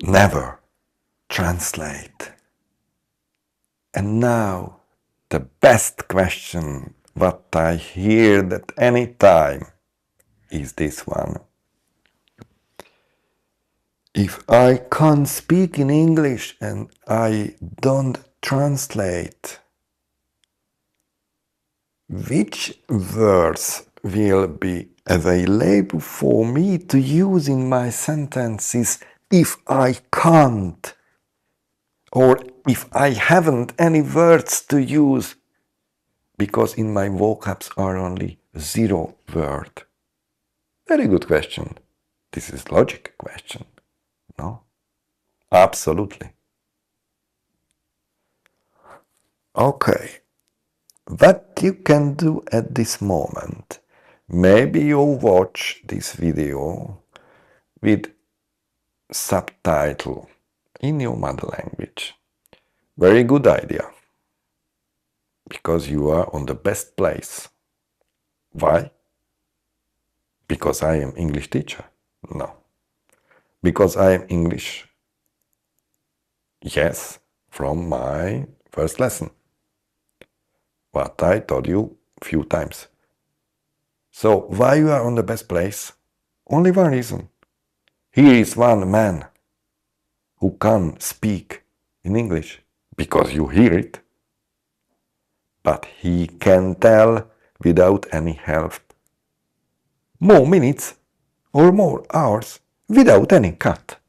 never translate. And now the best question what I hear at any time is this one. If I can't speak in English and I don't translate, which words will be available for me to use in my sentences if I can't, or if I haven't any words to use, because in my vocabs are only 0 word? Very good question. This is logic question. No? Absolutely. Okay. What you can do at this moment, maybe you watch this video with subtitle in your mother language. Very good idea, because you are on the best place. Why? Because I am English teacher? No. Because I am English? Yes, from my first lesson. What I told you a few times. So why you are on the best place? Only one reason. Here is one man who can speak in English, because you hear it, but he can tell without any help. More minutes or more hours without any cut.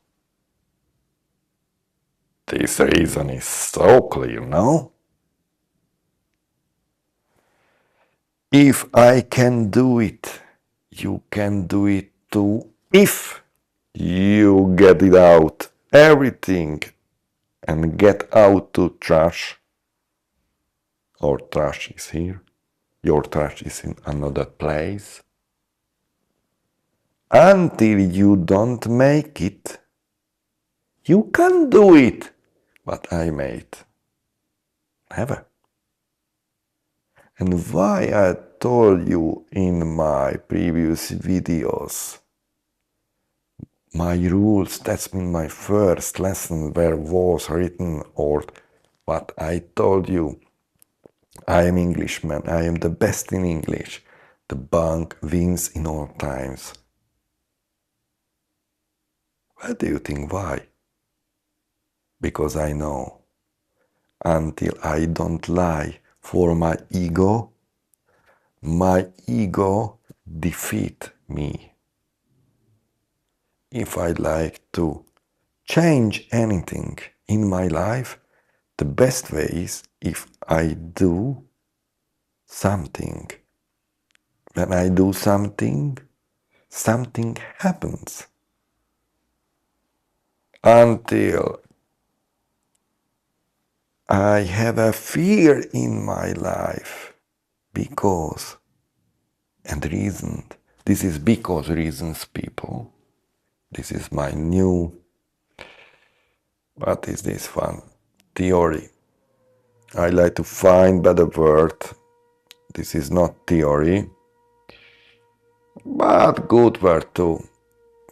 This reason is so clear, no? If I can do it, you can do it too. If you get it out, everything, and get out to trash. Our trash is here. Your trash is in another place. Until you don't make it, you can do it. What I made. Never. And why I told you in my previous videos, my rules, that's in my first lesson where was written, or what I told you, I am Englishman, I am the best in English, the bank wins in all times. What do you think why? Because I know, until I don't lie for my ego defeat me. If I like to change anything in my life, the best way is if I do something. When I do something, something happens. Until I have a fear in my life, because, and reason, this is because reasons, people. This is my new, what is this one? Theory. I like to find better word. This is not theory, but good word too.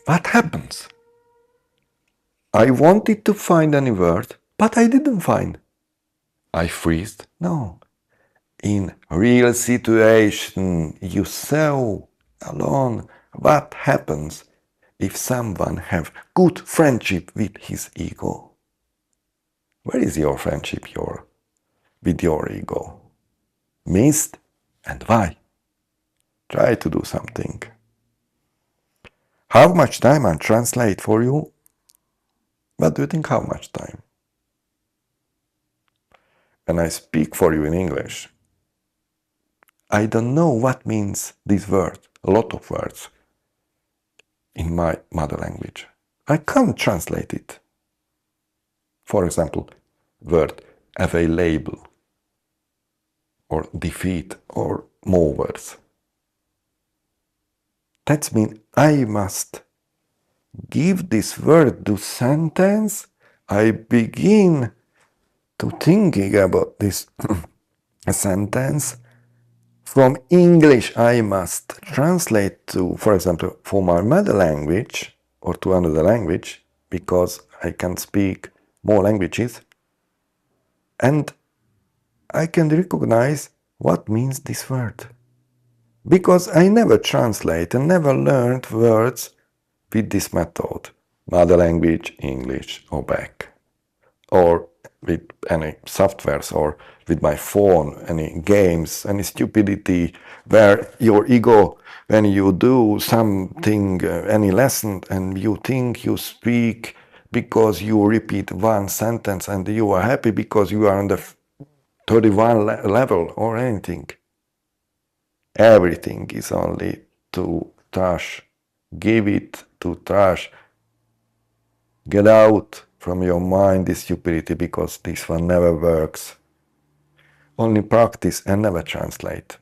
What happens? I wanted to find any word, but I didn't find. I freeze? No. In real situation, you saw alone what happens if someone have good friendship with his ego. Where is your friendship with your ego? Missed? And why? Try to do something. How much time I translate for you? What do you think, how much time? When I speak for you in English, I don't know what means this word, a lot of words, in my mother language. I can't translate it. For example, word available, or defeat, or more words. That means I must give this word to sentence. I begin to thinking about this sentence. From English I must translate to, for example, for my mother language or to another language, because I can speak more languages, and I can recognize what means this word. Because I never translate and never learned words with this method, mother language, English, or back, or with any softwares, or with my phone, any games, any stupidity, where your ego, when you do something, any lesson, and you think you speak because you repeat one sentence and you are happy because you are on the 31 level or anything. Everything is only to trash. Give it to trash. Get out from your mind this stupidity, because this one never works. Only practice and never translate.